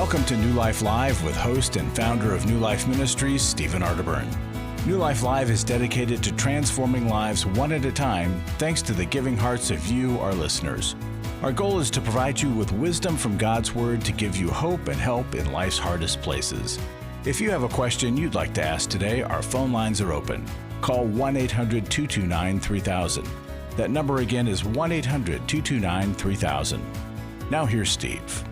Welcome to New Life Live with host and founder of New Life Ministries, Stephen Arterburn. New Life Live is dedicated to transforming lives one at a time, thanks to the giving hearts of you, our listeners. Our goal is to provide you with wisdom from God's Word to give you hope and help in life's hardest places. If you have a question you'd like to ask today, our phone lines are open. Call 1-800-229-3000. That number again is 1-800-229-3000. Now here's Steve.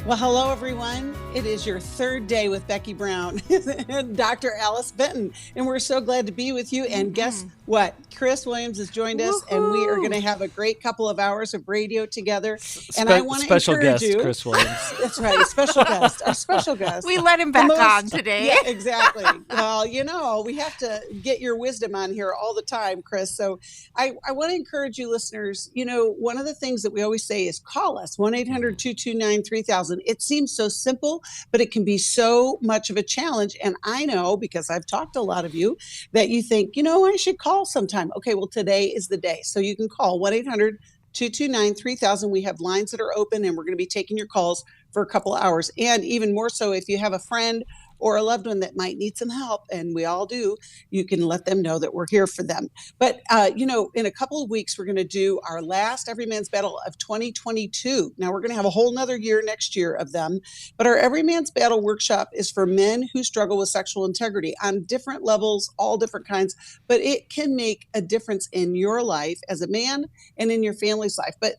Well, hello, everyone. It is your third day with Becky Brown and Dr. Alice Benton, and we're so glad to be with you. And guess what? Chris Williams has joined us, and we are going to have a great couple of hours of radio together. And I want to encourage you. Chris Williams. That's right, special guest, our special guest. We let him back on today. Yeah, exactly. Well, we have to get your wisdom on here all the time, Chris. So I want to encourage you listeners, one of the things that we always say is call us, 1-800-229-3000. It seems so simple, but it can be so much of a challenge. And I know, because I've talked to a lot of you, that you think, I should call sometime. Okay, well, today is the day. So you can call 1-800-229-3000. We have lines that are open, and we're going to be taking your calls for a couple of hours. And even more so, if you have a friend or a loved one that might need some help, and we all do, you can let them know that we're here for them. But, in a couple of weeks, we're going to do our last Every Man's Battle of 2022. Now, we're going to have a whole nother year next year of them. But our Every Man's Battle workshop is for men who struggle with sexual integrity on different levels, all different kinds. But it can make a difference in your life as a man and in your family's life. But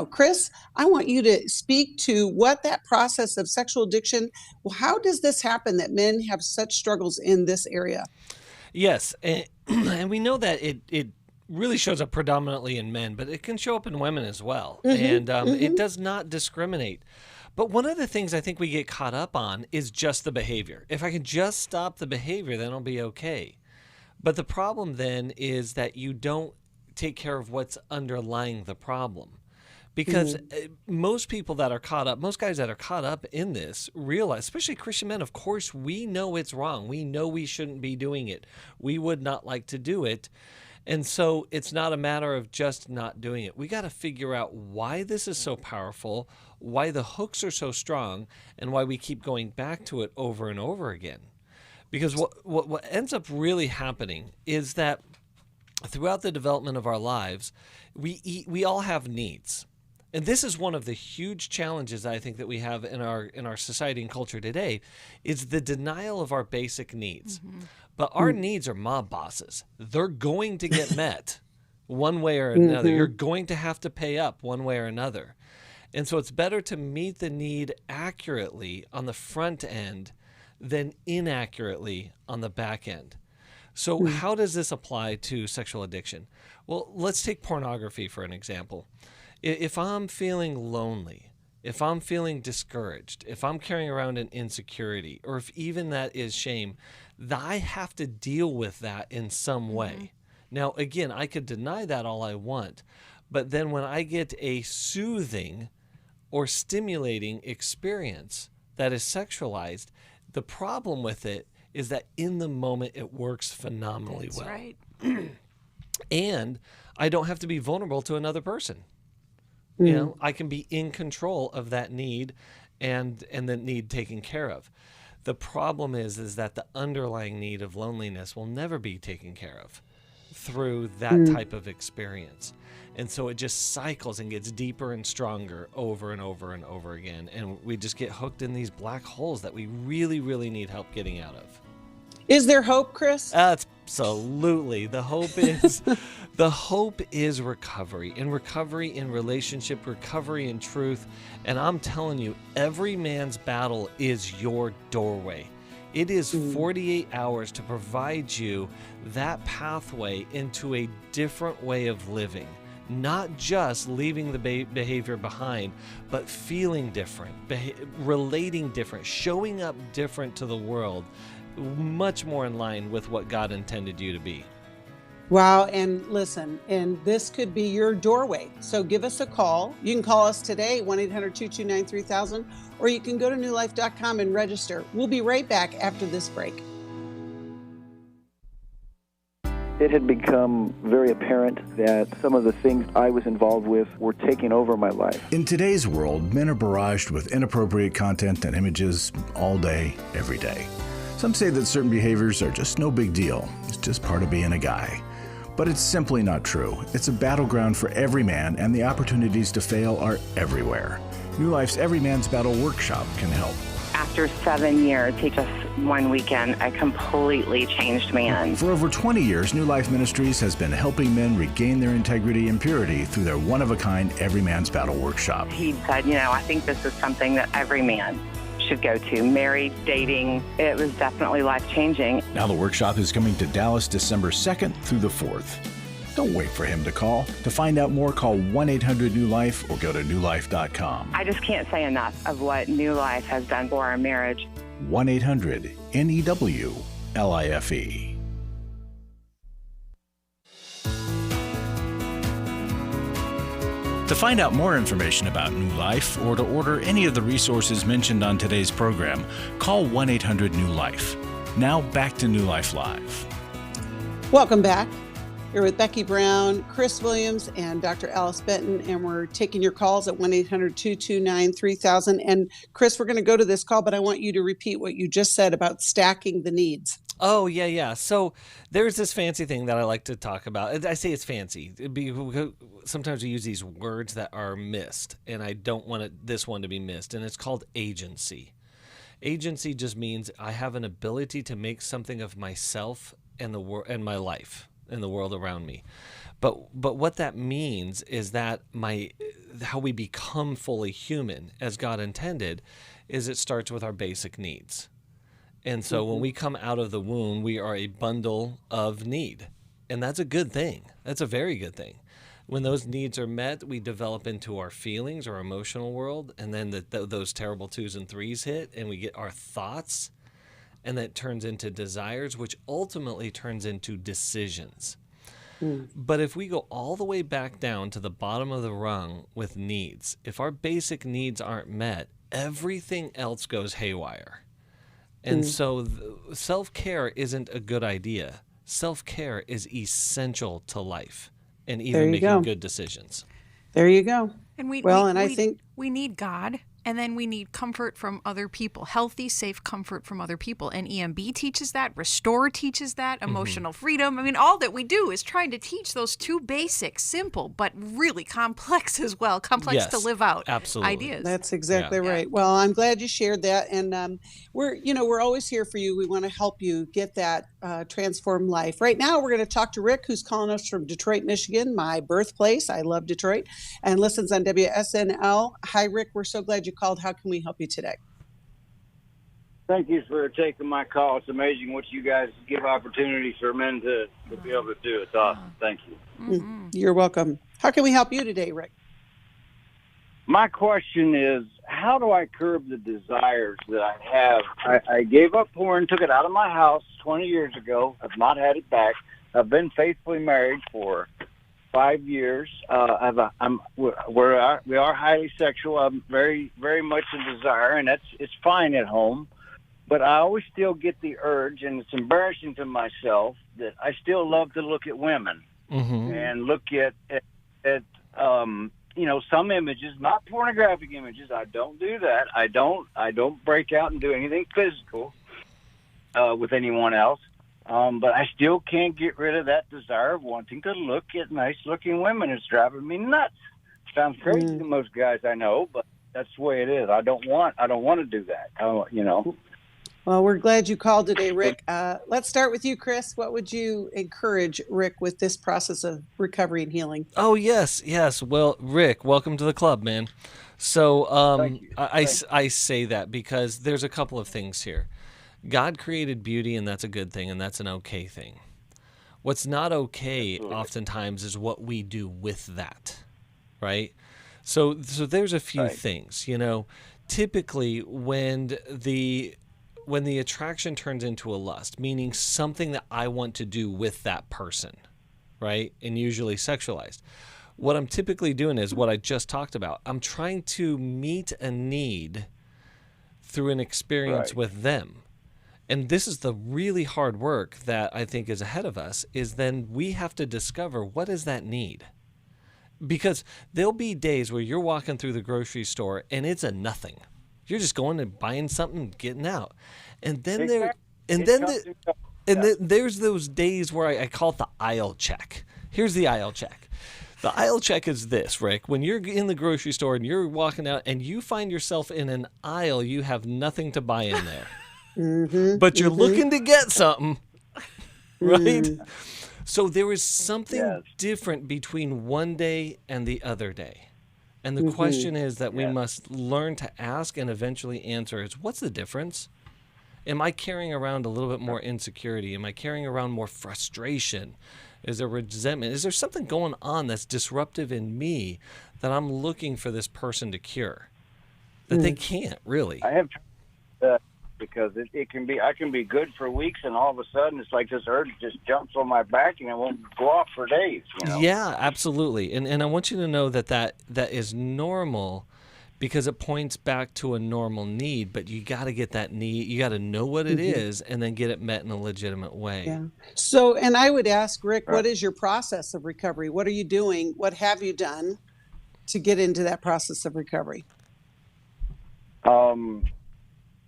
Chris, I want you to speak to what that process of sexual addiction, well, how does this happen that men have such struggles in this area? Yes, and we know that it really shows up predominantly in men, but it can show up in women as well. And it does not discriminate. But one of the things I think we get caught up on is just the behavior. If I can just stop the behavior, then I'll be okay. But the problem then is that you don't take care of what's underlying the problem. Because most people that are caught up, most guys that are caught up in this realize, especially Christian men, of course, we know it's wrong. We know we shouldn't be doing it. We would not like to do it. And so it's not a matter of just not doing it. We got to figure out why this is so powerful, why the hooks are so strong, and why we keep going back to it over and over again. Because what ends up really happening is that throughout the development of our lives, we all have needs. And this is one of the huge challenges I think that we have in our society and culture today, is the denial of our basic needs. But our needs are mob bosses. They're going to get met one way or another. You're going to have to pay up one way or another. And so it's better to meet the need accurately on the front end than inaccurately on the back end. So how does this apply to sexual addiction? Well, let's take pornography for an example. If I'm feeling lonely, if I'm feeling discouraged, if I'm carrying around an insecurity, or if even that is shame, I have to deal with that in some way. Now, again, I could deny that all I want, but then when I get a soothing or stimulating experience that is sexualized, the problem with it is that in the moment it works phenomenally well. That's right. And I don't have to be vulnerable to another person. I can be in control of that need and the need taken care of. The problem is that the underlying need of loneliness will never be taken care of through that type of experience. And so it just cycles and gets deeper and stronger over and over and over again. And we just get hooked in these black holes that we really, really need help getting out of. Is there hope, Chris? Absolutely. The hope is recovery, and recovery in relationship, recovery in truth. And I'm telling you, every man's battle is your doorway. It is 48 hours to provide you that pathway into a different way of living. Not just leaving the behavior behind, but feeling different, relating different, showing up different to the world, much more in line with what God intended you to be. Wow. And listen, and this could be your doorway. So give us a call. You can call us today, 1-800-229-3000, or you can go to newlife.com and register. We'll be right back after this break. It had become very apparent that some of the things I was involved with were taking over my life. In today's world, men are barraged with inappropriate content and images all day, every day. Some say that certain behaviors are just no big deal. It's just part of being a guy. But it's simply not true. It's a battleground for every man, and the opportunities to fail are everywhere. New Life's Every Man's Battle Workshop can help. After 7 years, just one weekend, a completely changed man. For over 20 years, New Life Ministries has been helping men regain their integrity and purity through their one-of-a-kind Every Man's Battle Workshop. He said, I think this is something that every man should go to. Married, dating, it was definitely life-changing. Now the workshop is coming to Dallas December 2nd through the 4th. Don't wait for him to call. To find out more, call 1-800-NEW-LIFE or go to newlife.com. I just can't say enough of what New Life has done for our marriage. 1-800-NEW-LIFE. To find out more information about New Life or to order any of the resources mentioned on today's program, call 1-800-NEW-LIFE. Now back to New Life Live. Welcome back. Here with Becky Brown, Chris Williams, and Dr. Alice Benton, and we're taking your calls at 1-800-229-3000. And Chris, we're going to go to this call, but I want you to repeat what you just said about stacking the needs. Oh, yeah. So there's this fancy thing that I like to talk about. I say it's fancy. Sometimes we use these words that are missed, and I don't want this one to be missed, and it's called agency. Agency just means I have an ability to make something of myself and and my life and the world around me. But what that means is that how we become fully human as God intended is it starts with our basic needs. And so when we come out of the womb, we are a bundle of need. And that's a good thing. That's a very good thing. When those needs are met, we develop into our feelings, our emotional world, and then those terrible 2s and 3s hit, and we get our thoughts, and that turns into desires, which ultimately turns into decisions. But if we go all the way back down to the bottom of the rung with needs, if our basic needs aren't met, everything else goes haywire. And so self-care isn't a good idea. Self-care is essential to life and even making good decisions. There you go. And I think we need God, and then we need comfort from other people, healthy, safe comfort from other people. And EMB teaches that, Restore teaches that, emotional freedom. I mean, all that we do is trying to teach those two basic, simple, but really complex as well, complex to live out ideas. That's exactly right. Well, I'm glad you shared that. And we're always here for you. We want to help you get that transformed life. Right now, we're going to talk to Rick, who's calling us from Detroit, Michigan, my birthplace. I love Detroit, and listens on WSNL. Hi, Rick. We're so glad you called. How can we help you today? Thank you for taking my call. It's amazing what you guys give opportunities for men to be able to do. It's awesome. Thank you. You're welcome. How can we help you today, Rick? My question is, how do I curb the desires that I have? I gave up porn, took it out of my house 20 years ago. I've not had it back. I've been faithfully married for 5 years. We are highly sexual. I'm very, very much a desire, and it's fine at home. But I always still get the urge, and it's embarrassing to myself that I still love to look at women and look at some images, not pornographic images. I don't do that. I don't break out and do anything physical with anyone else. But I still can't get rid of that desire of wanting to look at nice-looking women. It's driving me nuts. Sounds crazy to most guys I know, but that's the way it is. I don't want to do that. Well, we're glad you called today, Rick. Let's start with you, Chris. What would you encourage Rick with this process of recovery and healing? Oh, yes. Well, Rick, welcome to the club, man. So I say that because there's a couple of things here. God created beauty, and that's a good thing, and that's an okay thing. What's not okay oftentimes is what we do with that, right? So there's a few things, typically when the attraction turns into a lust, meaning something that I want to do with that person, right? And usually sexualized. What I'm typically doing is what I just talked about. I'm trying to meet a need through an experience with them. And this is the really hard work that I think is ahead of us, is then we have to discover, what is that need? Because there'll be days where you're walking through the grocery store and it's a nothing. You're just going and buying something, getting out. And then there's those days where I call it the aisle check. Here's the aisle check. The aisle check is this, Rick. When you're in the grocery store and you're walking out and you find yourself in an aisle, you have nothing to buy in there. But you're looking to get something, right? So there is something different between one day and the other day. And the question is that we must learn to ask and eventually answer is, what's the difference? Am I carrying around a little bit more insecurity? Am I carrying around more frustration? Is there resentment? Is there something going on that's disruptive in me that I'm looking for this person to cure? That they can't, really. I have because it can be, I can be good for weeks, and all of a sudden it's like this urge just jumps on my back and it won't go off for days. You know? Yeah, absolutely. And I want you to know that is normal, because it points back to a normal need, but you got to get that need, you got to know what it is, and then get it met in a legitimate way. Yeah. So, and I would ask, Rick, what is your process of recovery? What are you doing? What have you done to get into that process of recovery?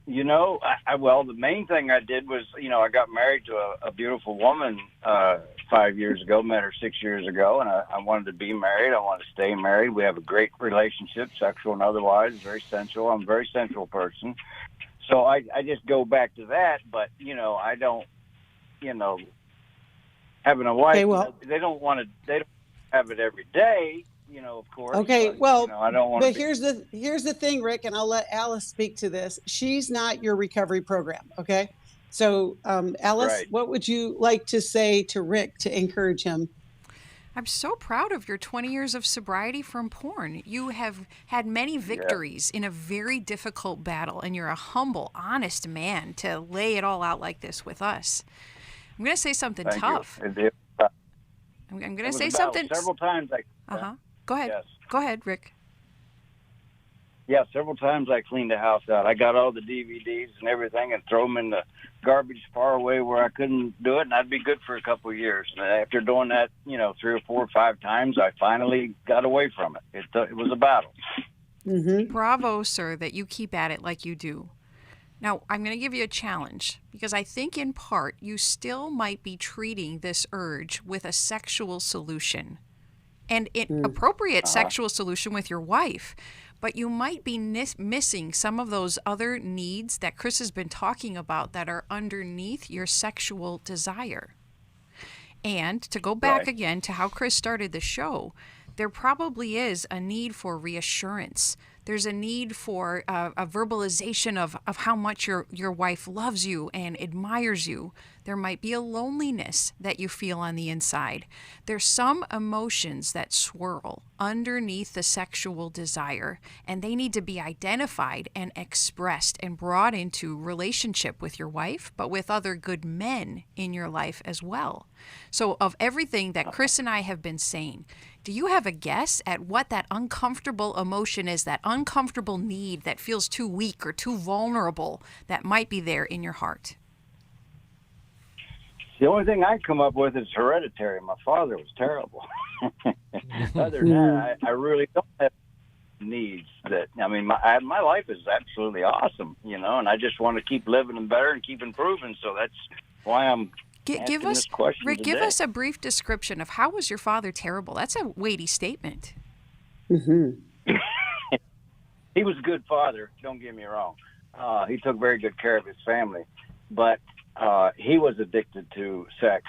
You know, well, the main thing I did was, you know, I got married to a beautiful woman 5 years ago, met her 6 years ago, and I wanted to be married. I wanted to stay married. We have a great relationship, sexual and otherwise, very sensual. I'm a very sensual person. So I just go back to that, but, you know, I don't, you know, having a wife, they don't have it every day. You know, of course. Okay, but, well, you know, I don't want but here's the thing, Rick, and I'll let Alice speak to this. She's not your recovery program, okay? So, Alice, what would you like to say to Rick to encourage him? I'm so proud of your 20 years of sobriety from porn. You have had many victories in a very difficult battle, and you're a humble, honest man to lay it all out like this with us. I'm going to say something tough. I'm going to say something. Several times. Go ahead. Yes. Go ahead, Rick. Yeah, several times I cleaned the house out. I got all the DVDs and everything and throw them in the garbage far away where I couldn't do it, and I'd be good for a couple of years. And after doing that, you know, 3 or 4 or 5 times, I finally got away from it. It was a battle. Bravo, sir, that you keep at it like you do. Now, I'm going to give you a challenge, because I think in part you still might be treating this urge with a sexual solution. And an appropriate sexual solution with your wife. But you might be missing some of those other needs that Chris has been talking about that are underneath your sexual desire. And to go back again to how Chris started the show, there probably is a need for reassurance. There's a need for a verbalization of how much your wife loves you and admires you. There might be a loneliness that you feel on the inside. There's some emotions that swirl underneath the sexual desire, and they need to be identified and expressed and brought into relationship with your wife, but with other good men in your life as well. So of everything that Chris and I have been saying, do you have a guess at what that uncomfortable emotion is, that uncomfortable need that feels too weak or too vulnerable that might be there in your heart? The only thing I come up with is hereditary. My father was terrible. Other than that, I really don't have needs. That, I mean, my life is absolutely awesome, you know, and I just want to keep living and better and keep improving. So that's why I'm Give us, Rick, give us a brief description of how was your father terrible? That's a weighty statement. He was a good father, don't get me wrong. He took very good care of his family, but he was addicted to sex,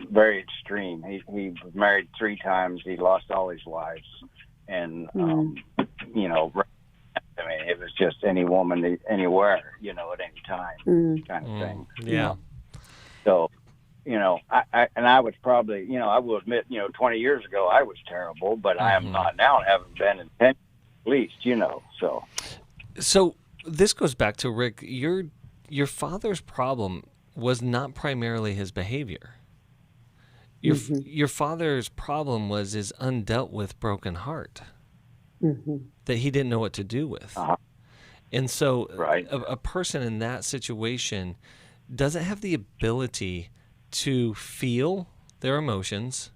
very extreme. He was married 3 times. He lost all his wives, and you know, I mean, it was just any woman, anywhere, you know, at any time, kind of thing. Yeah. So, you know, I was probably, you know, I will admit, you know, 20 years ago I was terrible, but I am not now and haven't been in 10 at least, you know. So this goes back to Rick. Your father's problem was not primarily his behavior. Your father's problem was his undealt with broken heart that he didn't know what to do with. And so Right. a person in that situation doesn't have the ability to feel their emotions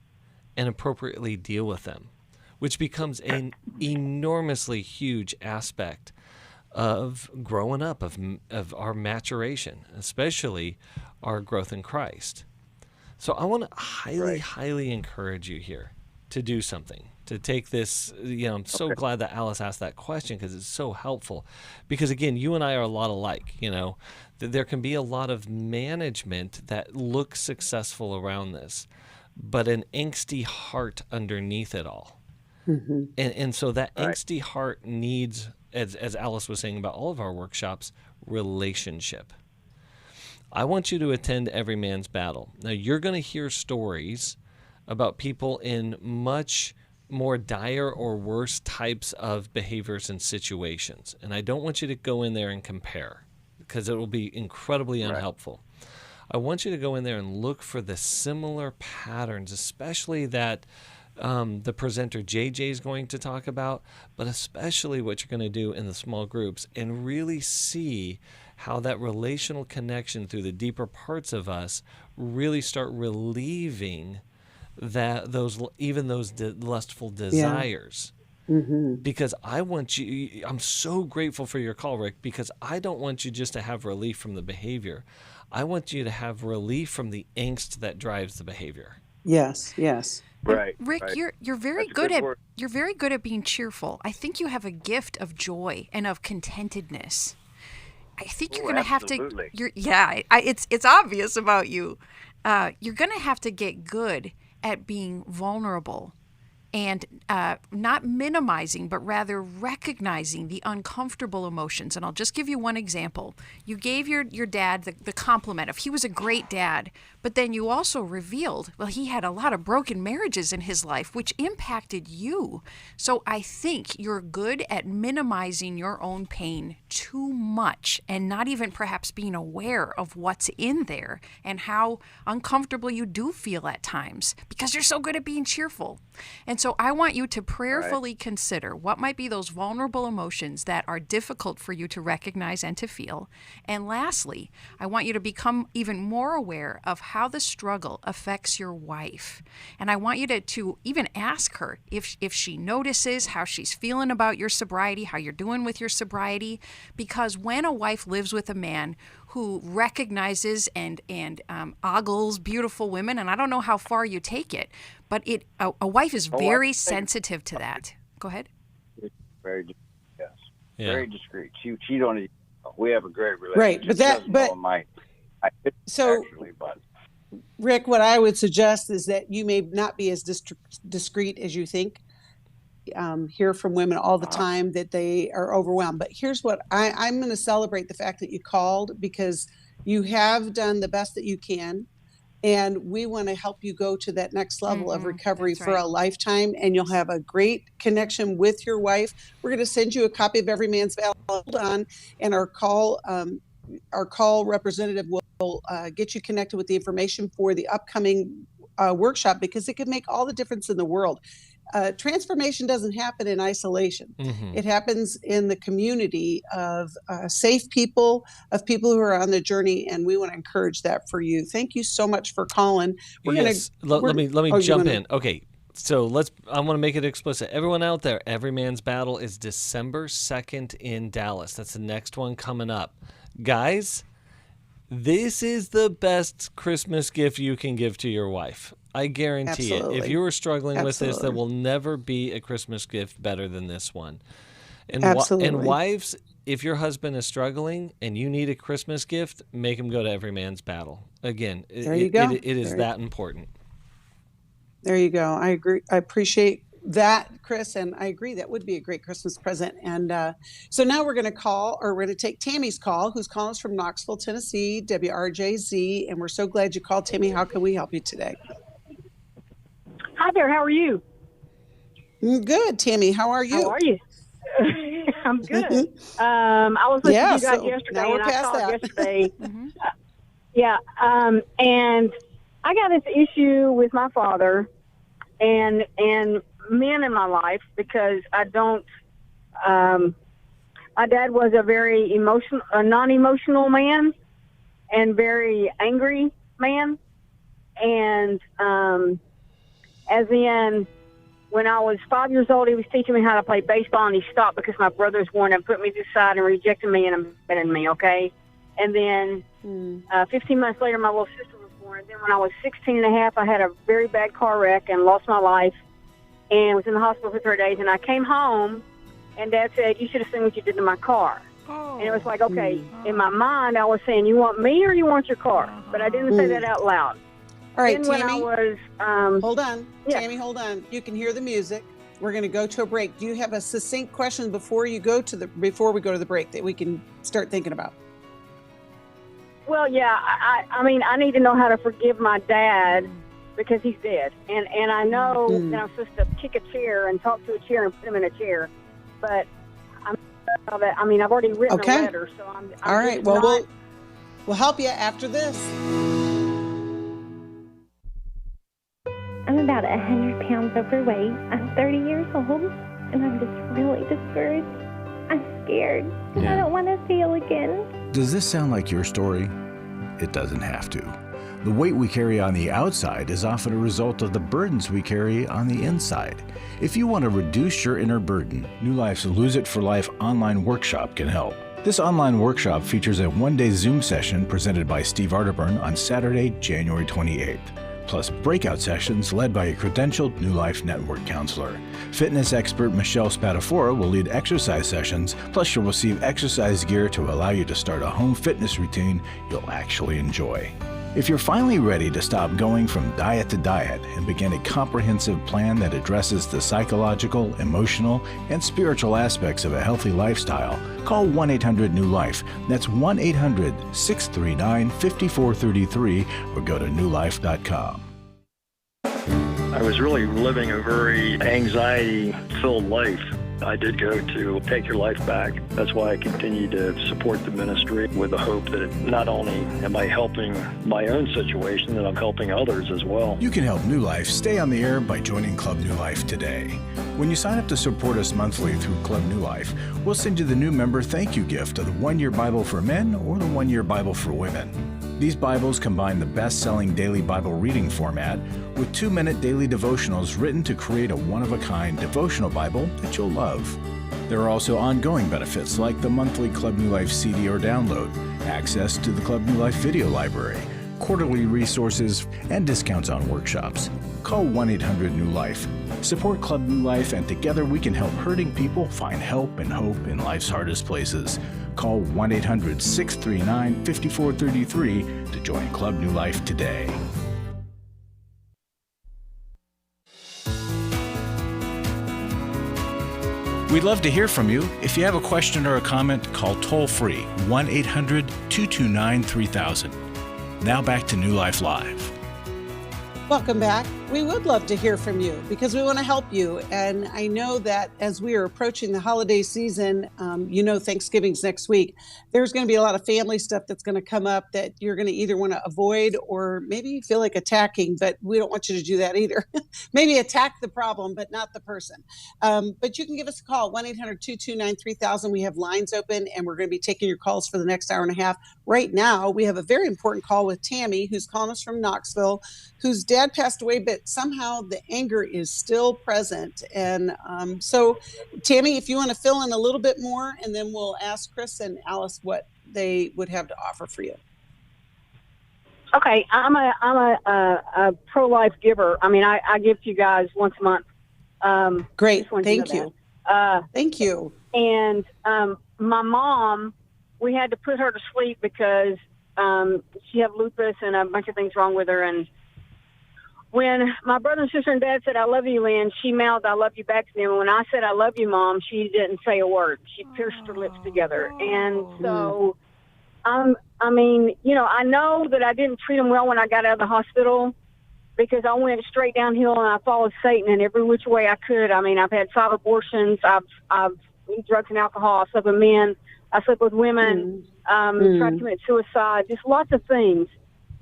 and appropriately deal with them, which becomes an enormously huge aspect of growing up, of our maturation, especially our growth in Christ. So I want to highly encourage you here to do something, to take this. I'm so glad that Alice asked that question because it's so helpful. Because again, you and I are a lot alike. There can be a lot of management that looks successful around this, but an angsty heart underneath it all. Mm-hmm. And so that angsty heart needs, as Alice was saying about all of our workshops, relationship. I want you to attend Every Man's Battle. Now, you're going to hear stories about people in much more dire or worse types of behaviors and situations. And I don't want you to go in there and compare because it will be incredibly unhelpful. I want you to go in there and look for the similar patterns, especially that the presenter JJ is going to talk about, but especially what you're going to do in the small groups, and really see how that relational connection through the deeper parts of us really start relieving those lustful desires. Mm-hmm. Because I want you, I'm so grateful for your call, Rick, because I don't want you just to have relief from the behavior. I want you to have relief from the angst that drives the behavior. Yes. Right. Rick, right. you're very That's a you're very good at being cheerful. I think you have a gift of joy and of contentedness. I think you're going to have to. It's obvious about you. You're going to have to get good at being vulnerable and not minimizing, but rather recognizing the uncomfortable emotions. And I'll just give you one example. You gave your dad the compliment of he was a great dad, but then you also revealed, well, he had a lot of broken marriages in his life, which impacted you. So I think you're good at minimizing your own pain too much and not even perhaps being aware of what's in there and how uncomfortable you do feel at times because you're so good at being cheerful. And so I want you to prayerfully consider what might be those vulnerable emotions that are difficult for you to recognize and to feel. And lastly, I want you to become even more aware of how the struggle affects your wife. And I want you to even ask her if she notices how she's feeling about your sobriety, how you're doing with your sobriety. Because when a wife lives with a man who recognizes and ogles beautiful women, and I don't know how far you take it, but a wife is very sensitive to that. Go ahead. Very discreet. She don't. We have a great relationship. Right, but Rick, what I would suggest is that you may not be as discreet as you think. Hear from women all the time that they are overwhelmed. But here's what I'm going to celebrate the fact that you called, because you have done the best that you can. And we want to help you go to that next level of recovery for a lifetime. And you'll have a great connection with your wife. We're going to send you a copy of Every Man's Battle. Hold on. And our call representative will get you connected with the information for the upcoming workshop, because it could make all the difference in the world. Transformation doesn't happen in isolation. It happens in the community of safe people, of people who are on the journey, and we want to encourage that for you. Thank you so much for calling. Let me jump in. Okay, so I want to make it explicit. Everyone out there, Every Man's Battle is December 2nd in Dallas. That's the next one coming up. Guys, this is the best Christmas gift you can give to your wife. I guarantee it. If you are struggling with this, there will never be a Christmas gift better than this one. And wives, if your husband is struggling and you need a Christmas gift, make him go to Every Man's Battle. Again, it is that important. There you go. I agree. I appreciate that, Chris, and I agree that would be a great Christmas present. And so now we're going to take Tammy's call, who's calling us from Knoxville, Tennessee, WRJZ, and we're so glad you called. Tammy, how can we help you today? Hi there. How are you? Good, Tammy. How are you? I'm good. I was listening to you guys yesterday, and I called yesterday. And I got this issue with my father and men in my life, because I don't My dad was a very non-emotional man and very angry man. And as in, when I was 5 years old, he was teaching me how to play baseball, and he stopped because my brothers wanted to put me to the side and rejected me and abandoned me, okay? And then 15 months later, my little sister was born. And then when I was 16 and a half, I had a very bad car wreck and lost my life and was in the hospital for 3 days. And I came home, and Dad said, you should have seen what you did to my car. And it was like, okay, in my mind, I was saying, you want me or you want your car? But I didn't say that out loud. All right, then Tammy, when I was, hold on. yeah. Tammy, hold on. You can hear the music. We're going to go to a break. Do you have a succinct question before we go to the break that we can start thinking about? Well, yeah, I mean, I need to know how to forgive my dad because he's dead. And I know that I'm supposed to kick a chair and talk to a chair and put him in a chair. But I've already written a letter, so I'm all right. Well, we'll help you after this. I'm about 100 pounds overweight. I'm 30 years old, and I'm just really discouraged. I'm scared, and I don't want to fail again. Does this sound like your story? It doesn't have to. The weight we carry on the outside is often a result of the burdens we carry on the inside. If you want to reduce your inner burden, New Life's Lose It for Life online workshop can help. This online workshop features a one-day Zoom session presented by Steve Arterburn on Saturday, January 28th. Plus breakout sessions led by a credentialed New Life Network counselor. Fitness expert Michelle Spadafora will lead exercise sessions, plus you'll receive exercise gear to allow you to start a home fitness routine you'll actually enjoy. If you're finally ready to stop going from diet to diet and begin a comprehensive plan that addresses the psychological, emotional, and spiritual aspects of a healthy lifestyle, call 1-800-NEW-LIFE. That's 1-800-639-5433 or go to newlife.com. I was really living a very anxiety-filled life. I did go to Take Your Life Back. That's why I continue to support the ministry with the hope that not only am I helping my own situation, that I'm helping others as well. You can help New Life stay on the air by joining Club New Life today. When you sign up to support us monthly through Club New Life, we'll send you the new member thank you gift of the 1-year Bible for men or the 1-year Bible for women. These Bibles combine the best-selling daily Bible reading format with 2-minute daily devotionals written to create a one-of-a-kind devotional Bible that you'll love. There are also ongoing benefits like the monthly Club New Life CD or download, access to the Club New Life video library, quarterly resources, and discounts on workshops. Call 1-800-NEW-LIFE. Support Club New Life, and together we can help hurting people find help and hope in life's hardest places. Call 1-800-639-5433 to join Club New Life today. We'd love to hear from you. If you have a question or a comment, call toll-free 1-800-229-3000. Now back to New Life Live. Welcome back. We would love to hear from you because we want to help you. And I know that as we are approaching the holiday season, Thanksgiving's next week. There's going to be a lot of family stuff that's going to come up that you're going to either want to avoid or maybe you feel like attacking, but we don't want you to do that either. Maybe attack the problem, but not the person. But you can give us a call, 1-800-229-3000. We have lines open and we're going to be taking your calls for the next hour and a half. Right now, we have a very important call with Tammy, who's calling us from Knoxville, whose dad passed away, but somehow the anger is still present. And so, Tammy, if you want to fill in a little bit more, and then we'll ask Chris and Alice what they would have to offer for you. Okay, I'm a pro-life giver. I mean, I give to you guys once a month. Great, thank you. Thank you. And my mom, we had to put her to sleep because she had lupus and a bunch of things wrong with her. And when my brother and sister and dad said, "I love you, Lynn," she mouthed, "I love you" back to them. And when I said, "I love you, Mom," she didn't say a word. She pierced her lips together. And so, I know that I didn't treat them well when I got out of the hospital because I went straight downhill and I followed Satan in every which way I could. I mean, I've had 5 abortions. I've used drugs and alcohol. I slept with men. I slept with women. Tried to commit suicide. Just lots of things.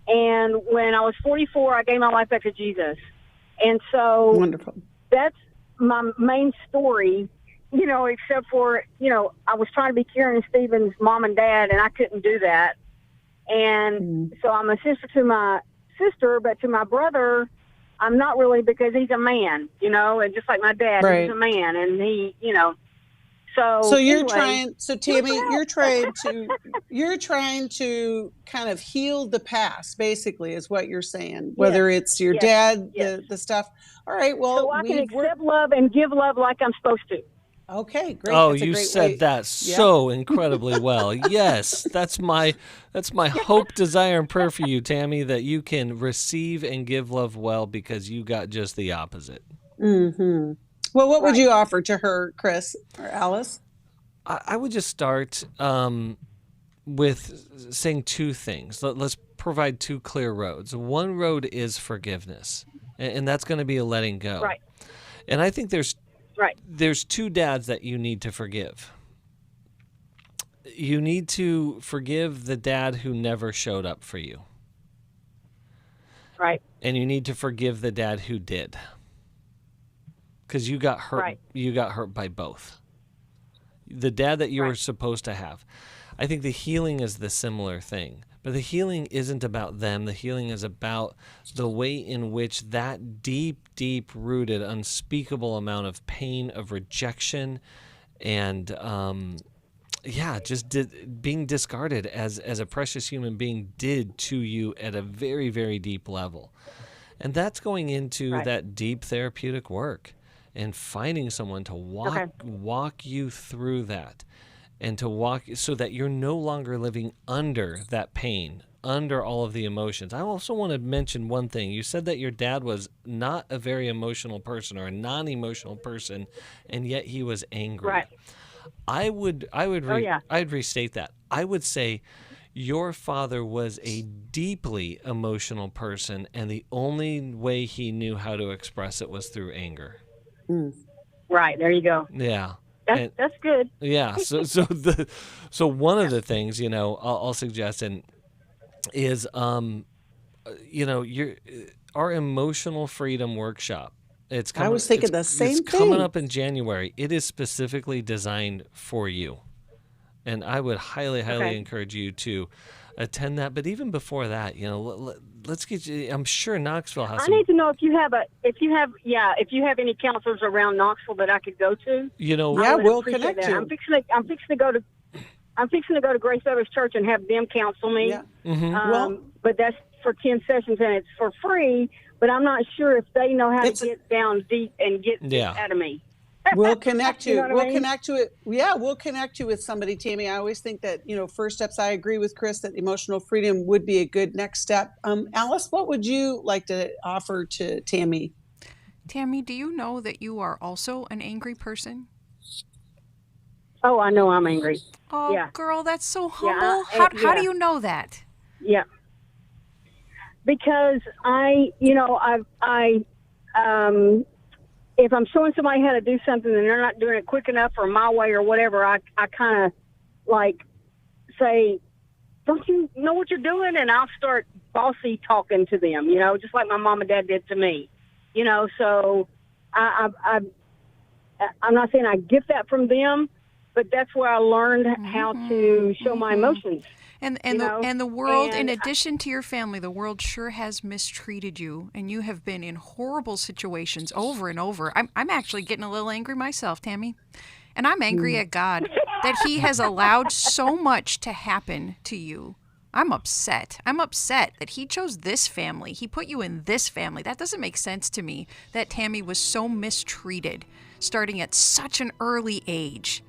And when I was 44, I gave my life back to Jesus. And so wonderful. That's my main story except for, I was trying to be Karen and Stephen's mom and dad, and I couldn't do that. And so I'm a sister to my sister, but to my brother, I'm not really, because he's a man, and just like my dad, he's a man, and he, So you're anyway, trying. So Tammy, you're trying to kind of heal the past. Basically, is what you're saying. Whether it's your dad, the stuff. All right. Well, so I can accept love and give love like I'm supposed to. Okay, great. Oh, that's a you great said way. that so incredibly well. Yes, that's my hope, desire, and prayer for you, Tammy, that you can receive and give love well, because you got just the opposite. Mm-hmm. Well, what would you offer to her, Chris or Alice? I would just start with saying two things. Let's provide two clear roads. One road is forgiveness, and that's going to be a letting go. Right. And I think there's two dads that you need to forgive. You need to forgive the dad who never showed up for you. Right. And you need to forgive the dad who did. Because you got hurt. Right. You got hurt by both. The dad that you were supposed to have. I think the healing is the similar thing. But the healing isn't about them. The healing is about the way in which that deep, deep-rooted, unspeakable amount of pain, of rejection, and being discarded as a precious human being did to you at a very, very deep level. And that's going into that deep therapeutic work and finding someone to walk you through that. And to walk so that you're no longer living under that pain, under all of the emotions. I also want to mention one thing. You said that your dad was not a very emotional person or a non-emotional person, and yet he was angry. Right. I'd restate that. I would say your father was a deeply emotional person, and the only way he knew how to express it was through anger. Right. There you go. Yeah. That's good. Yeah. So one of the things, I'll suggest is our emotional freedom workshop. It's coming, I was thinking the same thing. It's coming up in January. It is specifically designed for you, and I would highly encourage you to attend that. But even before that, let's get you. I'm sure Knoxville has. I need to know if you have any counselors around Knoxville that I could go to. We'll connect that. you. I'm fixing to go to Grace Others Church and have them counsel me. Yeah. Mm-hmm. But that's for 10 sessions and it's for free. But I'm not sure if they know how to get down deep and get this out of me. We'll connect you. We'll connect you. We'll connect you with somebody, Tammy. I always think that, first steps, I agree with Chris that emotional freedom would be a good next step. Alice, what would you like to offer to Tammy? Tammy, do you know that you are also an angry person? Oh, I know I'm angry. Oh, girl, that's so humble. How do you know that? Yeah. Because if I'm showing somebody how to do something and they're not doing it quick enough or my way or whatever, I kind of say, don't you know what you're doing? And I'll start bossy talking to them, just like my mom and dad did to me, so I'm not saying I get that from them, but that's where I learned how to show my emotions. And the world, in addition to your family, the world sure has mistreated you, and you have been in horrible situations over and over. I'm actually getting a little angry myself, Tammy, and I'm angry at God that He has allowed so much to happen to you. I'm upset. I'm upset that He chose this family. He put you in this family. That doesn't make sense to me, that Tammy was so mistreated, starting at such an early age.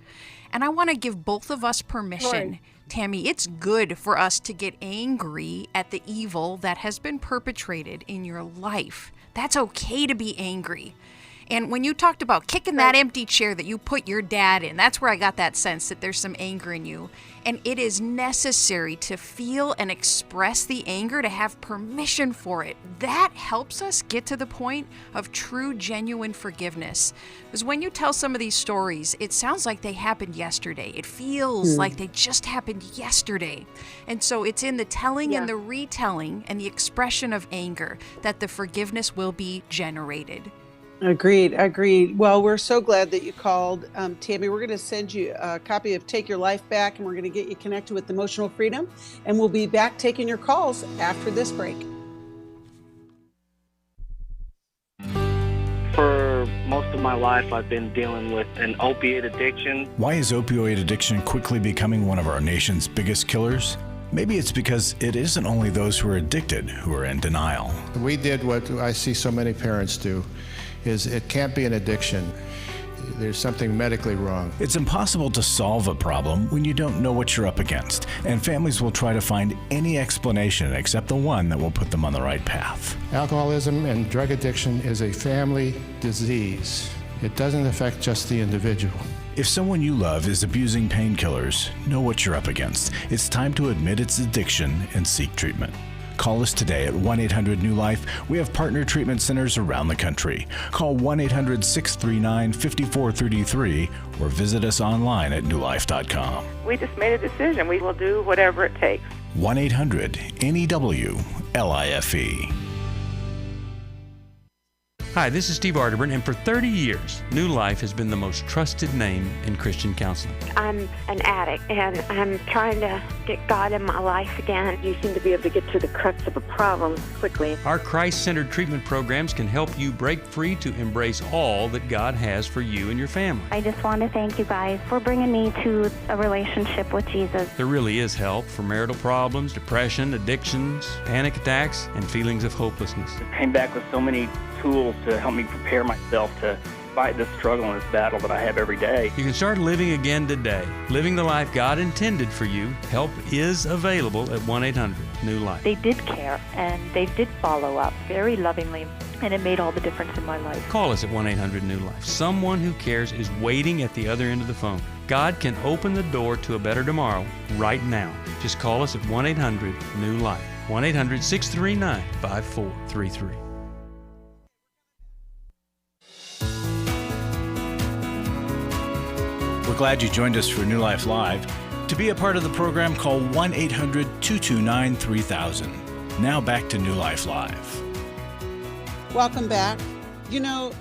And I want to give both of us permission. Right. Tammy, it's good for us to get angry at the evil that has been perpetrated in your life. That's okay to be angry. And when you talked about kicking that empty chair that you put your dad in, that's where I got that sense that there's some anger in you. And it is necessary to feel and express the anger, to have permission for it. That helps us get to the point of true, genuine forgiveness. Because when you tell some of these stories, it sounds like they happened yesterday. It feels like they just happened yesterday. And so it's in the telling and the retelling and the expression of anger that the forgiveness will be generated. Agreed. Well, we're so glad that you called. Tammy, we're going to send you a copy of Take Your Life Back, and we're going to get you connected with Emotional Freedom, and we'll be back taking your calls after this break. For most of my life, I've been dealing with an opiate addiction. Why is opioid addiction quickly becoming one of our nation's biggest killers? Maybe it's because it isn't only those who are addicted who are in denial. We did what I see so many parents do, is it can't be an addiction. There's something medically wrong. It's impossible to solve a problem when you don't know what you're up against, and families will try to find any explanation except the one that will put them on the right path. Alcoholism and drug addiction is a family disease. It doesn't affect just the individual. If someone you love is abusing painkillers, know what you're up against. It's time to admit its addiction and seek treatment. Call us today at 1-800-NEW-LIFE. We have partner treatment centers around the country. Call 1-800-639-5433 or visit us online at newlife.com. We just made a decision. We will do whatever it takes. 1-800-NEW-LIFE. Hi, this is Steve Arterburn, and for 30 years, New Life has been the most trusted name in Christian counseling. I'm an addict, and I'm trying to get God in my life again. You seem to be able to get to the crux of a problem quickly. Our Christ-centered treatment programs can help you break free to embrace all that God has for you and your family. I just want to thank you guys for bringing me to a relationship with Jesus. There really is help for marital problems, depression, addictions, panic attacks, and feelings of hopelessness. I came back with so many tools to help me prepare myself to fight this struggle and this battle that I have every day. You can start living again today, living the life God intended for you. Help is available at 1-800-NEW-LIFE. They did care, and they did follow up very lovingly, and it made all the difference in my life. Call us at 1-800-NEW-LIFE. Someone who cares is waiting at the other end of the phone. God can open the door to a better tomorrow right now. Just call us at 1-800-NEW-LIFE. 1-800-639-5433. We're glad you joined us for New Life Live. To be a part of the program, call 1-800-229-3000. Now back to New Life Live. Welcome back. You know,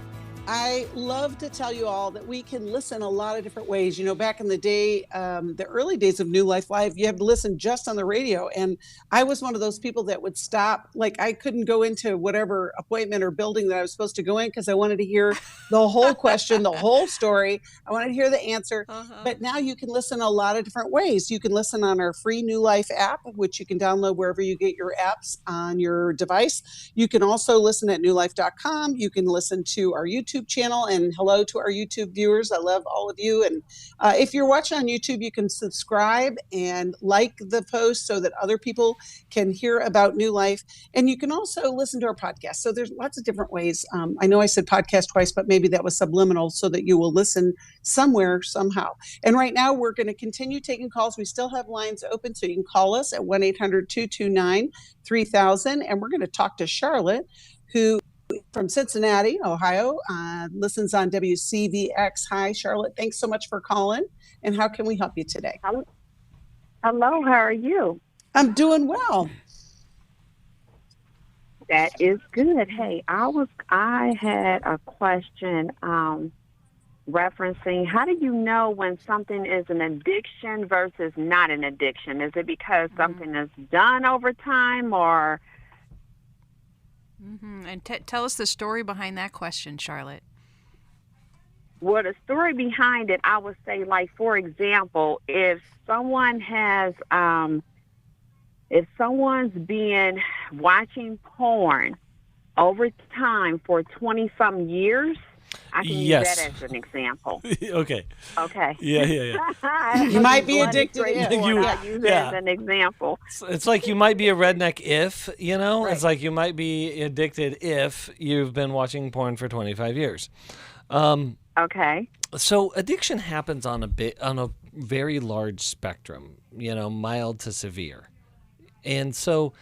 I love to tell you all that we can listen a lot of different ways. You know, back in the day, the early days of New Life Live, you had to listen just on the radio. And I was one of those people that would stop. Like, I couldn't go into whatever appointment or building that I was supposed to go in because I wanted to hear the whole question, the whole story. I wanted to hear the answer. But now you can listen a lot of different ways. You can listen on our free New Life app, which you can download wherever you get your apps on your device. You can also listen at newlife.com. You can listen to our YouTube channel, and hello to our YouTube viewers. I love all of you. And if you're watching on YouTube, you can subscribe and like the post so that other people can hear about New Life. And you can also listen to our podcast. So there's lots of different ways. I know I said podcast twice, but maybe that was subliminal so that you will listen somewhere, somehow. And right now we're going to continue taking calls. We still have lines open, so you can call us at 1-800-229-3000. And we're going to talk to Charlotte, who from Cincinnati, Ohio, listens on WCVX. Hi, Charlotte. Thanks so much for calling. And how can we help you today? Hello, how are you? I'm doing well. That is good. Hey, I had a question referencing, how do you know when something is an addiction versus not an addiction? Is it because something is done over time, or... And tell us the story behind that question, Charlotte. Well, the story behind it, I would say, like, for example, if someone has, if someone's been watching porn over time for 20-some years, I can use that as an example. Okay. Okay. Yeah. You might be addicted. I use it as an example. It's like you might be a redneck if, you know? Right. It's like you might be addicted if you've been watching porn for 25 years. Okay. So addiction happens on a very large spectrum, you know, mild to severe. And so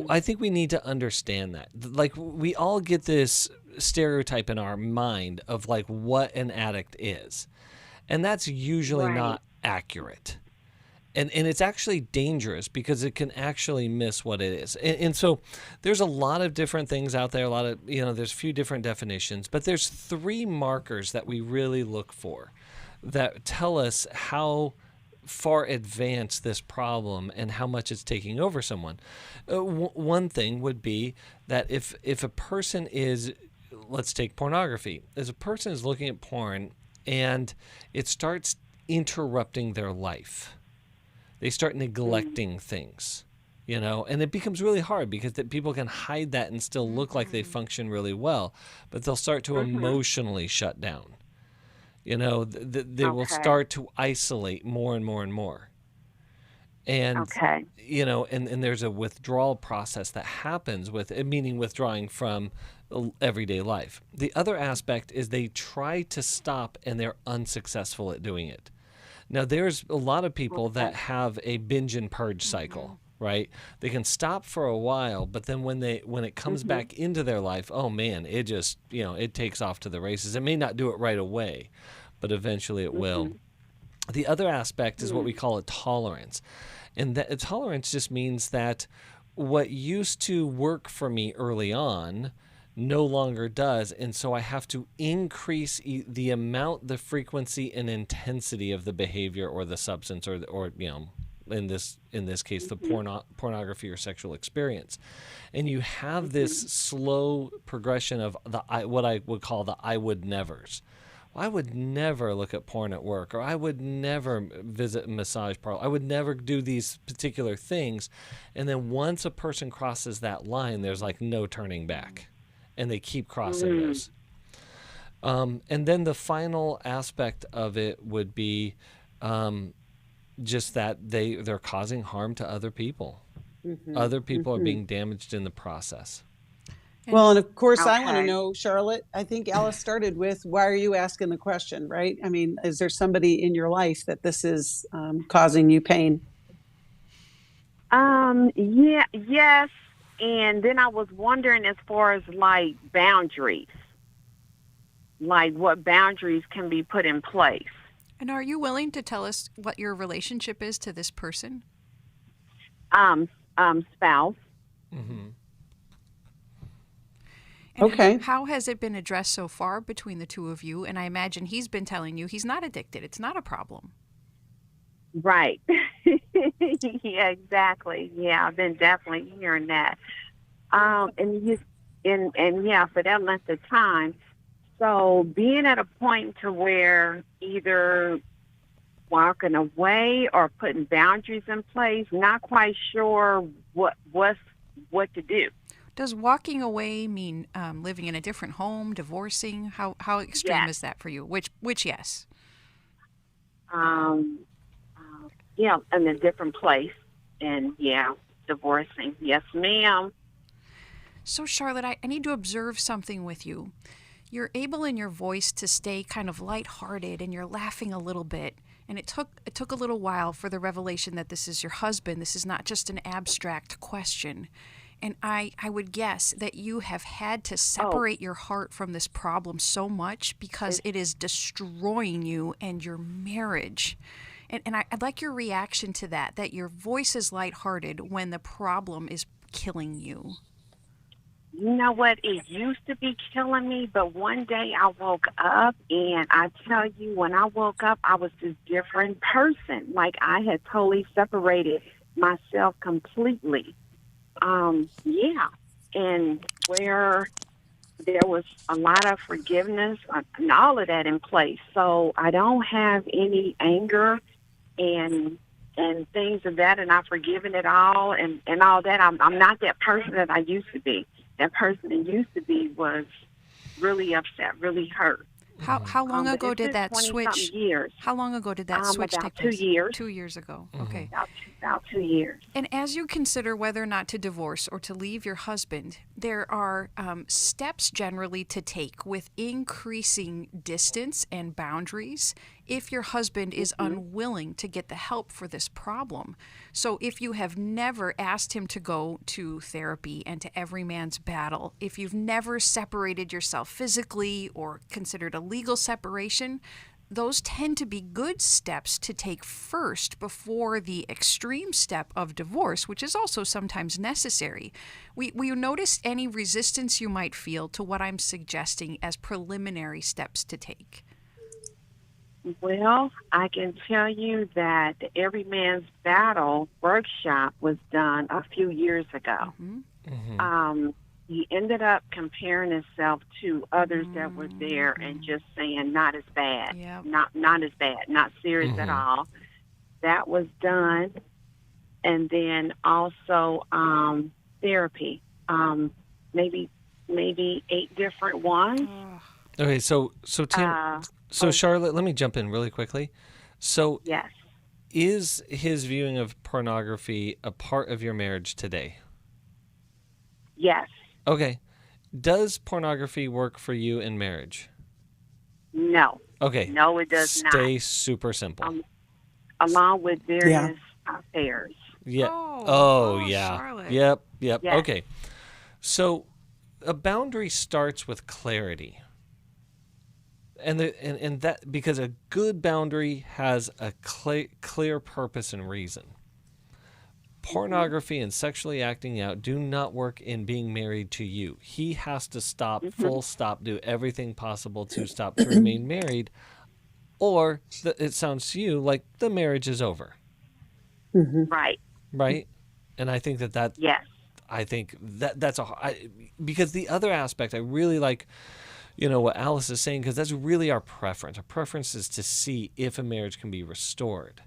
I think we need to understand that. Like, we all get this stereotype in our mind of like what an addict is, and that's usually not accurate. And it's actually dangerous because it can actually miss what it is. And so there's a lot of different things out there, there's a few different definitions, but there's 3 markers that we really look for that tell us how far advanced this problem and how much it's taking over someone. One thing would be that if a person is, let's take pornography, as a person is looking at porn and it starts interrupting their life, they start neglecting things, and it becomes really hard because people can hide that and still look like they function really well, but they'll start to emotionally shut down. They will start to isolate more and more and more. And, and there's a withdrawal process that happens meaning withdrawing from everyday life. The other aspect is they try to stop and they're unsuccessful at doing it. Now, there's a lot of people that have a binge and purge cycle, right? They can stop for a while, but then when it comes back into their life, oh man, it just, it takes off to the races. It may not do it right away, but eventually it will. The other aspect is what we call a tolerance. And that tolerance just means that what used to work for me early on no longer does, and so I have to increase the amount, the frequency, and intensity of the behavior or the substance, or in this case, the pornography or sexual experience. And you have this slow progression of what I would call the I would nevers. I would never look at porn at work, or I would never visit a massage parlor. I would never do these particular things. And then once a person crosses that line, there's like no turning back. And they keep crossing those. And then the final aspect of it would be just that they're causing harm to other people. Other people are being damaged in the process. Well, and of course, I want to know, Charlotte, I think Alice started with, why are you asking the question, right? I mean, is there somebody in your life that this is causing you pain? Yes. And then I was wondering, as far as like boundaries, like what boundaries can be put in place. And are you willing to tell us what your relationship is to this person? Spouse. Okay. How has it been addressed so far between the two of you? And I imagine he's been telling you he's not addicted. It's not a problem. Right. Yeah, exactly. Yeah, I've been definitely hearing that. And for that length of time. So being at a point to where either walking away or putting boundaries in place, not quite sure what to do. Does walking away mean living in a different home, divorcing? How extreme is that for you? Which yes? Yeah, in a different place, and divorcing. Yes, ma'am. So, Charlotte, I need to observe something with you. You're able in your voice to stay kind of lighthearted, and you're laughing a little bit. And it took a little while for the revelation that this is your husband. This is not just an abstract question. And I would guess that you have had to separate your heart from this problem so much because it is destroying you and your marriage. And I'd like your reaction to that your voice is lighthearted when the problem is killing you. You know what? It used to be killing me, but one day I woke up, and I tell you, when I woke up, I was this different person. Like I had totally separated myself completely. And where there was a lot of forgiveness and all of that in place. So I don't have any anger and things of that, and I've forgiven it all and all that. I'm not that person that I used to be. That person that used to be was really upset, really hurt. How long ago did that 20 switch? Years. How long ago did that switch take place? 2 years. 2 years ago. Mm-hmm. Okay. About 2 years. And as you consider whether or not to divorce or to leave your husband, there are steps generally to take with increasing distance and boundaries if your husband is unwilling to get the help for this problem. So if you have never asked him to go to therapy and to Every Man's Battle, if you've never separated yourself physically or considered a legal separation, those tend to be good steps to take first before the extreme step of divorce, which is also sometimes necessary. Will you notice any resistance you might feel to what I'm suggesting as preliminary steps to take? Well, I can tell you that the Every Man's Battle workshop was done a few years ago. He ended up comparing himself to others that were there and just saying not as bad, not as bad, not serious at all. That was done. And then also therapy, maybe 8 different ones. Okay, so Tim, Charlotte, let me jump in really quickly. So yes, is his viewing of pornography a part of your marriage today? Yes. Okay. Does pornography work for you in marriage? No. Okay. No, it does not. Stay super simple. Along with various affairs. Yeah. Yeah. Charlotte. Yep. Yes. Okay. So a boundary starts with clarity. And that because a good boundary has a clear purpose and reason. Pornography and sexually acting out do not work in being married to you. He has to stop, full stop, do everything possible to stop to remain married, or it sounds to you like the marriage is over. Right. Right? And I think that yes. I think that's because the other aspect I really like, what Alice is saying, because that's really our preference. Our preference is to see if a marriage can be restored.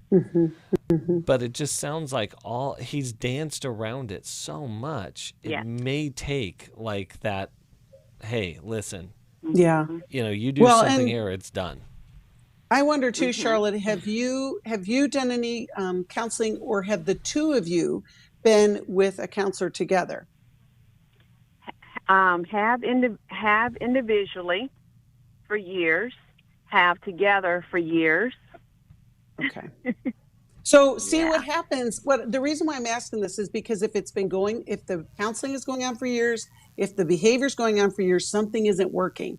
But it just sounds like he's danced around it so much. It may take like that, hey, listen. Yeah. You do something here, it's done. I wonder too, Charlotte, have you done any counseling, or have the two of you been with a counselor together? Have individually for years, have together for years. Okay. So see what happens. The reason why I'm asking this is because if the counseling is going on for years, if the behavior is going on for years, something isn't working.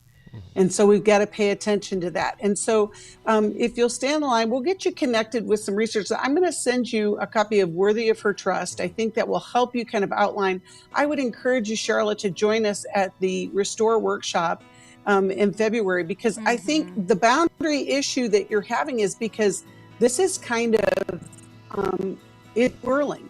And so we've got to pay attention to that. And so if you'll stay on the line, we'll get you connected with some research. I'm going to send you a copy of Worthy of Her Trust. I think that will help you kind of outline. I would encourage you, Charlotte, to join us at the Restore workshop in February, because I think the boundary issue that you're having is because this is kind of it whirling.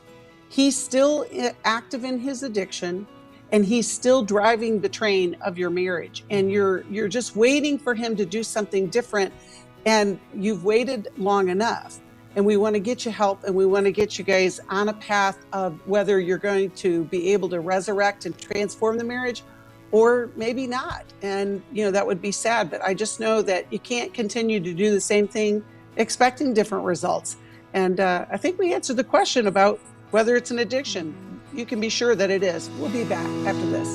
He's still active in his addiction. And he's still driving the train of your marriage, and you're just waiting for him to do something different, and you've waited long enough. And we want to get you help, and we want to get you guys on a path of whether you're going to be able to resurrect and transform the marriage, or maybe not. And that would be sad, but I just know that you can't continue to do the same thing expecting different results. And I think we answered the question about whether it's an addiction. You can be sure that it is. We'll be back after this.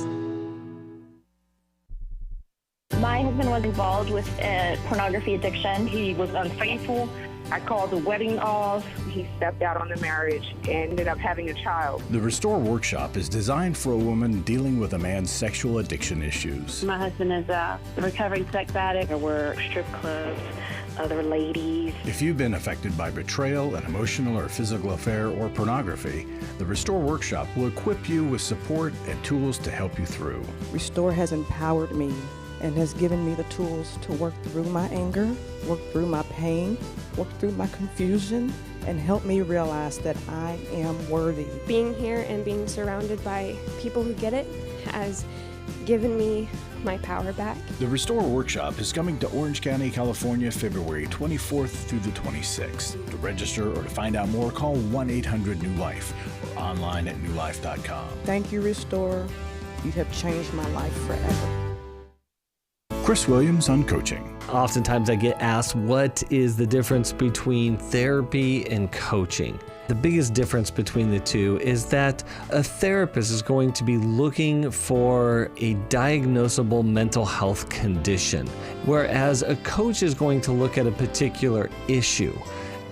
My husband was involved with a pornography addiction. He was unfaithful. I called the wedding off. He stepped out on the marriage and ended up having a child. The Restore Workshop is designed for a woman dealing with a man's sexual addiction issues. My husband is a recovering sex addict. I work strip clubs, other ladies. If you've been affected by betrayal, an emotional or physical affair, or pornography, the Restore Workshop will equip you with support and tools to help you through. Restore has empowered me and has given me the tools to work through my anger, work through my pain, work through my confusion, and help me realize that I am worthy. Being here and being surrounded by people who get it has given me my power back. The Restore Workshop is coming to Orange County, California, February 24th through the 26th. To register or to find out more, call 1-800-NEW-LIFE or online at newlife.com. Thank you, Restore. You have changed my life forever. Chris Williams on coaching. Oftentimes I get asked, what is the difference between therapy and coaching? The biggest difference between the two is that a therapist is going to be looking for a diagnosable mental health condition, whereas a coach is going to look at a particular issue.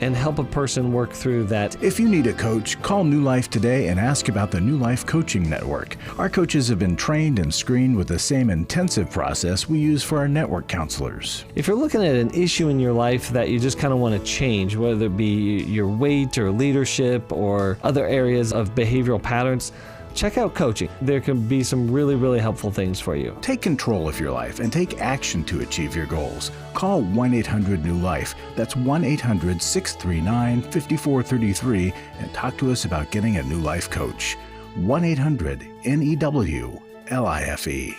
and help a person work through that. If you need a coach, call New Life today and ask about the New Life Coaching Network. Our coaches have been trained and screened with the same intensive process we use for our network counselors. If you're looking at an issue in your life that you just kind of want to change, whether it be your weight or leadership or other areas of behavioral patterns, check out coaching. There can be some really, really helpful things for you. Take control of your life and take action to achieve your goals. Call 1-800-NEW-LIFE. That's 1-800-639-5433 and talk to us about getting a New Life coach. 1-800-NEW-LIFE.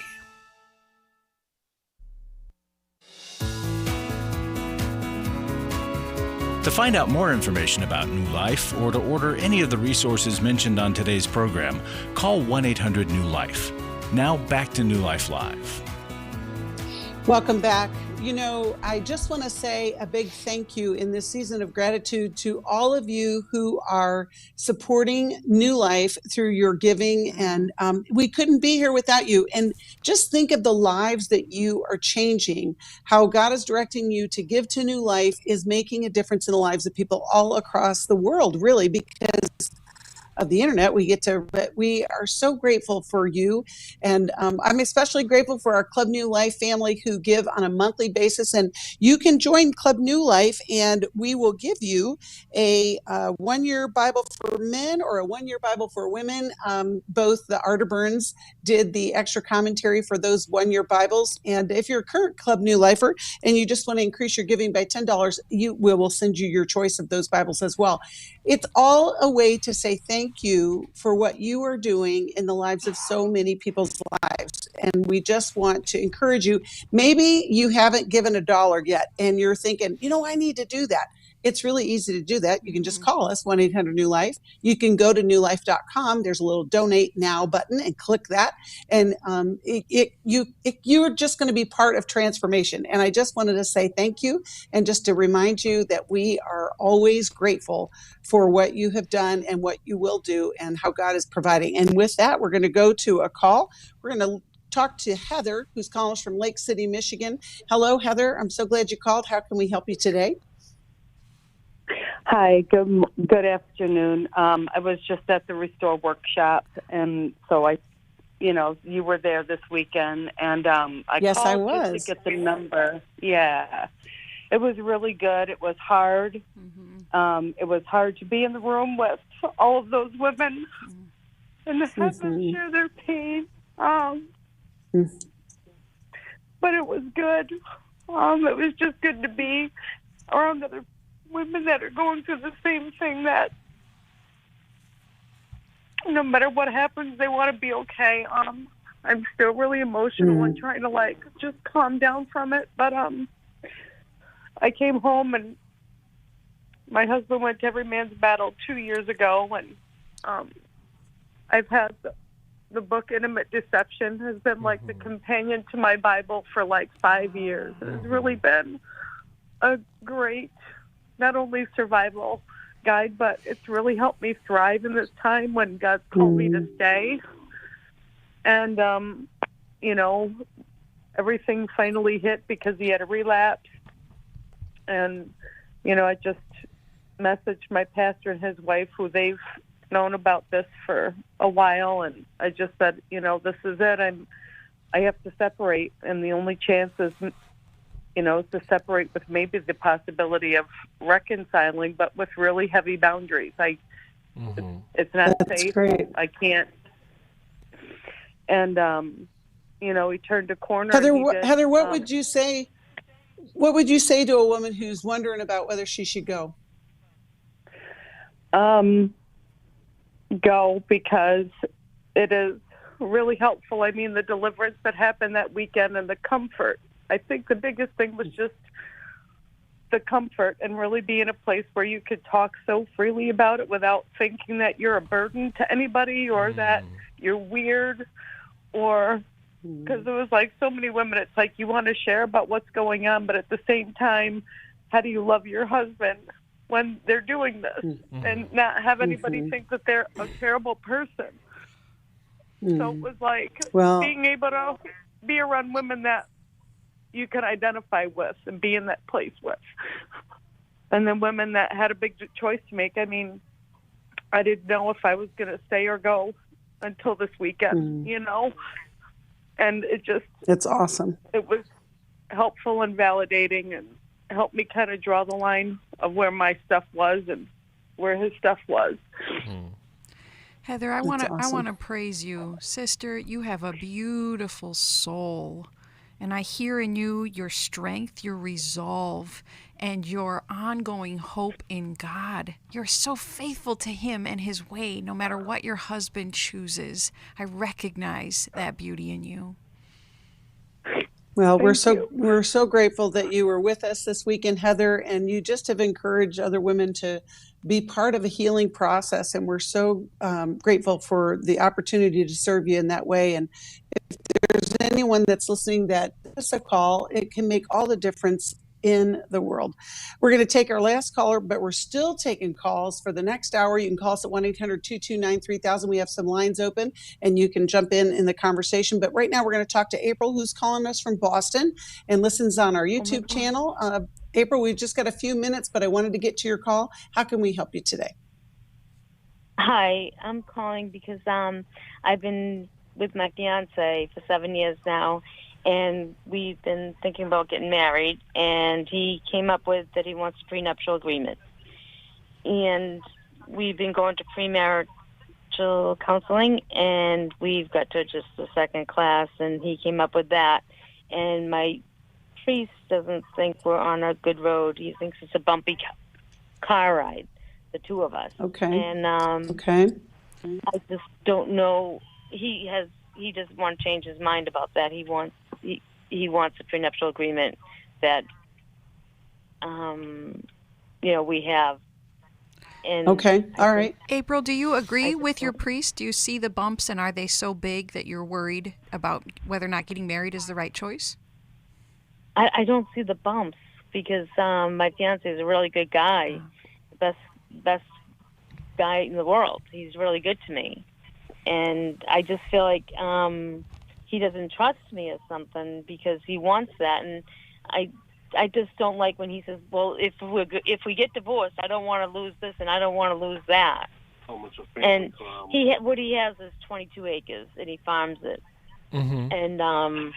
To find out more information about New Life or to order any of the resources mentioned on today's program, call 1-800-NEW-LIFE. Now back to New Life Live. Welcome back. You know, I just want to say a big thank you in this season of gratitude to all of you who are supporting New Life through your giving. And we couldn't be here without you. And just think of the lives that you are changing. How God is directing you to give to New Life is making a difference in the lives of people all across the world, really, because of the internet. But we are so grateful for you. And I'm especially grateful for our Club New Life family who give on a monthly basis. And you can join Club New Life and we will give you a 1-year Bible for men or a 1-year Bible for women. Both the Arterburns did the extra commentary for those 1-year Bibles. And if you're a current Club New Lifer and you just want to increase your giving by $10, we will send you your choice of those Bibles as well. It's all a way to say thank you for what you are doing in the lives of so many people's lives. And we just want to encourage you. Maybe you haven't given $1 yet and you're thinking, I need to do that. It's really easy to do that. You can just call us, 1-800-NEW-LIFE. You can go to newlife.com. There's a little donate now button and click that. And you're just going to be part of transformation. And I just wanted to say thank you and just to remind you that we are always grateful for what you have done and what you will do and how God is providing. And with that, we're going to go to a call. We're going to talk to Heather, who's calling us from Lake City, Michigan. Hello, Heather. I'm so glad you called. How can we help you today? Hi, good afternoon. I was just at the Restore workshop, and so you were there this weekend, and I called just to get the number. Yeah, it was really good. It was hard. Mm-hmm. It was hard to be in the room with all of those women and to have them share their pain. But it was good. It was just good to be around other women that are going through the same thing, that no matter what happens, they want to be okay. I'm still really emotional and trying to just calm down from it. But I came home and my husband went to Every Man's Battle 2 years ago, and I've had the book Intimate Deception has been like the companion to my Bible for 5 years. It's really been a great, not only survival guide, but it's really helped me thrive in this time when God's called me to stay. And, everything finally hit because he had a relapse. And, I just messaged my pastor and his wife, who they've known about this for a while. And I just said, this is it. I have to separate. And the only chance is, to separate with maybe the possibility of reconciling, but with really heavy boundaries. It's not safe. Great. I can't. And, he turned a corner. Heather, what would you say? What would you say to a woman who's wondering about whether she should go? Go, because it is really helpful. I mean, the deliverance that happened that weekend and the comfort. I think the biggest thing was just the comfort and really be in a place where you could talk so freely about it without thinking that you're a burden to anybody or that you're weird, or because there was so many women, it's you want to share about what's going on, but at the same time, how do you love your husband when they're doing this and not have anybody think that they're a terrible person? So it was being able to be around women that you can identify with and be in that place with. And then women that had a big choice to make. I mean, I didn't know if I was going to stay or go until this weekend, you know? And it's awesome. It was helpful and validating and helped me kind of draw the line of where my stuff was and where his stuff was. Heather, I want to praise you. Sister, you have a beautiful soul. And I hear in you your strength, your resolve, and your ongoing hope in God. You're so faithful to Him and His way, no matter what your husband chooses. I recognize that beauty in you. Well, we're so grateful that you were with us this weekend, Heather, and you just have encouraged other women to be part of a healing process. And we're so grateful for the opportunity to serve you in that way. And if there's anyone that's listening that gives us a call, it can make all the difference in the world. We're going to take our last caller, but we're still taking calls for the next hour. You can call us at 1-800-229-3000. We have some lines open and you can jump in the conversation. But right now we're going to talk to April, who's calling us from Boston and listens on our YouTube channel. April, we've just got a few minutes, but I wanted to get to your call. How can we help you today? Hi, I'm calling because I've been with my fiance for 7 years now, and we've been thinking about getting married, and he came up with that he wants a prenuptial agreement. And we've been going to premarital counseling, and we've got to just the second class, and he came up with that. And my priest doesn't think we're on a good road. He thinks it's a bumpy car ride, the two of us. Okay. And okay. I just don't know. He doesn't want to change his mind about that. He wants a prenuptial agreement that we have. And okay. All right. April, do you agree with your priest? Do you see the bumps, and are they so big that you're worried about whether or not getting married is the right choice? I don't see the bumps because my fiance is a really good guy, best guy in the world. He's really good to me. And I just feel like he doesn't trust me or something because he wants that. And I just don't like when he says, well, if we get divorced, I don't want to lose this and I don't want to lose that. And what he has is 22 acres and he farms it. Mm-hmm.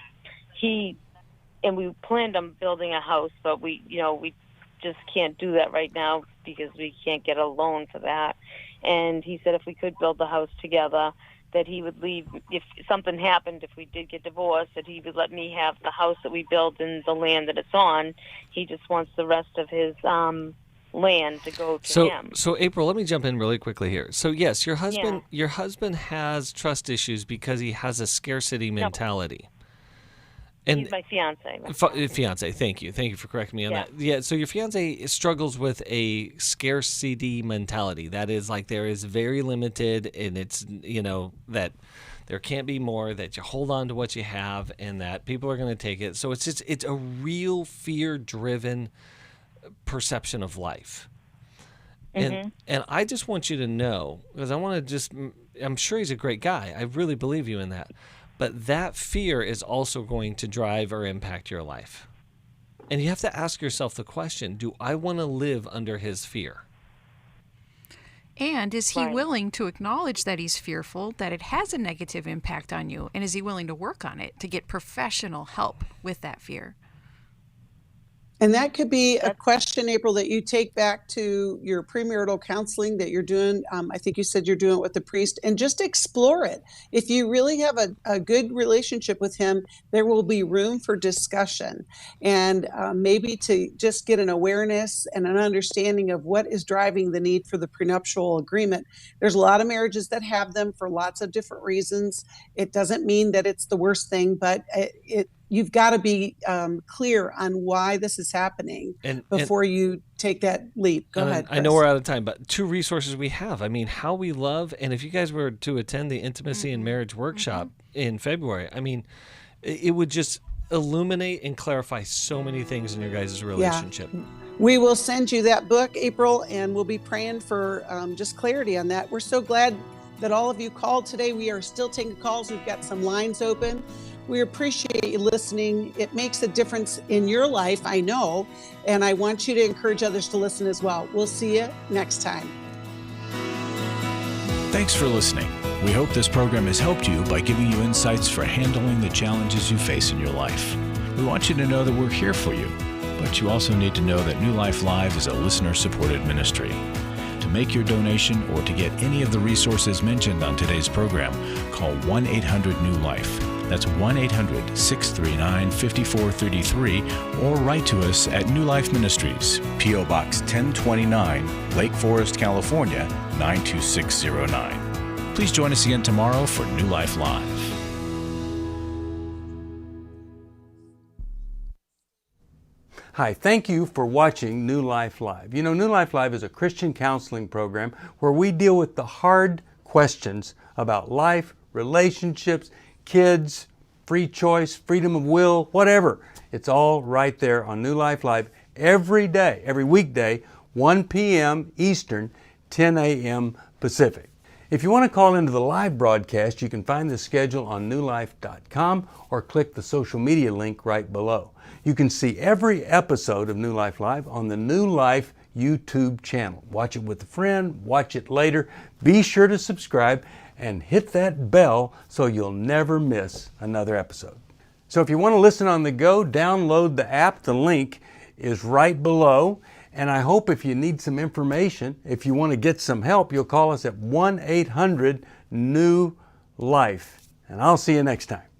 And we planned on building a house, but we just can't do that right now because we can't get a loan for that. And he said if we could build the house together, that he would leave, if something happened, if we did get divorced, that he would let me have the house that we built and the land that it's on. He just wants the rest of his land to go to him. So April, let me jump in really quickly here. So yes, your husband has trust issues because he has a scarcity mentality. And he's my fiance. Fiance, thank you for correcting me on that. Yeah, so your fiance struggles with a scarcity mentality. That is like there is very limited, and it's that there can't be more. That you hold on to what you have, and that people are going to take it. So it's a real fear-driven perception of life. Mm-hmm. And I just want you to know, because I'm sure he's a great guy. I really believe you in that. But that fear is also going to drive or impact your life. And you have to ask yourself the question, do I want to live under his fear? And is he willing to acknowledge that he's fearful, that it has a negative impact on you? And is he willing to work on it to get professional help with that fear? And that could be a question, April, that you take back to your premarital counseling that you're doing. I think you said you're doing it with the priest, and just explore it. If you really have a good relationship with him, there will be room for discussion and maybe to just get an awareness and an understanding of what is driving the need for the prenuptial agreement. There's a lot of marriages that have them for lots of different reasons. It doesn't mean that it's the worst thing, but you've got to be clear on why this is happening before you take that leap. Go ahead, Chris. I know we're out of time, but 2 resources we have. I mean, How We Love, and if you guys were to attend the Intimacy and Marriage Workshop in February, I mean, it would just illuminate and clarify so many things in your guys' relationship. Yeah. We will send you that book, April, and we'll be praying for just clarity on that. We're so glad that all of you called today. We are still taking calls. We've got some lines open. We appreciate you listening. It makes a difference in your life, I know, and I want you to encourage others to listen as well. We'll see you next time. Thanks for listening. We hope this program has helped you by giving you insights for handling the challenges you face in your life. We want you to know that we're here for you, but you also need to know that New Life Live is a listener-supported ministry. To make your donation or to get any of the resources mentioned on today's program, call 1-800-NEW-LIFE. That's 1-800-639-5433, or write to us at New Life Ministries, P.O. Box 1029, Lake Forest, California, 92609. Please join us again tomorrow for New Life Live. Hi, thank you for watching New Life Live. You know, New Life Live is a Christian counseling program where we deal with the hard questions about life, relationships, kids, free choice, freedom of will, whatever. It's all right there on New Life Live every day, every weekday, 1 p.m. Eastern, 10 a.m. Pacific. If you want to call into the live broadcast, you can find the schedule on newlife.com or click the social media link right below. You can see every episode of New Life Live on the New Life YouTube channel. Watch it with a friend, watch it later. Be sure to subscribe and hit that bell so you'll never miss another episode. So if you want to listen on the go, download the app. The link is right below. And I hope if you need some information, if you want to get some help, you'll call us at 1-800-NEW-LIFE. And I'll see you next time.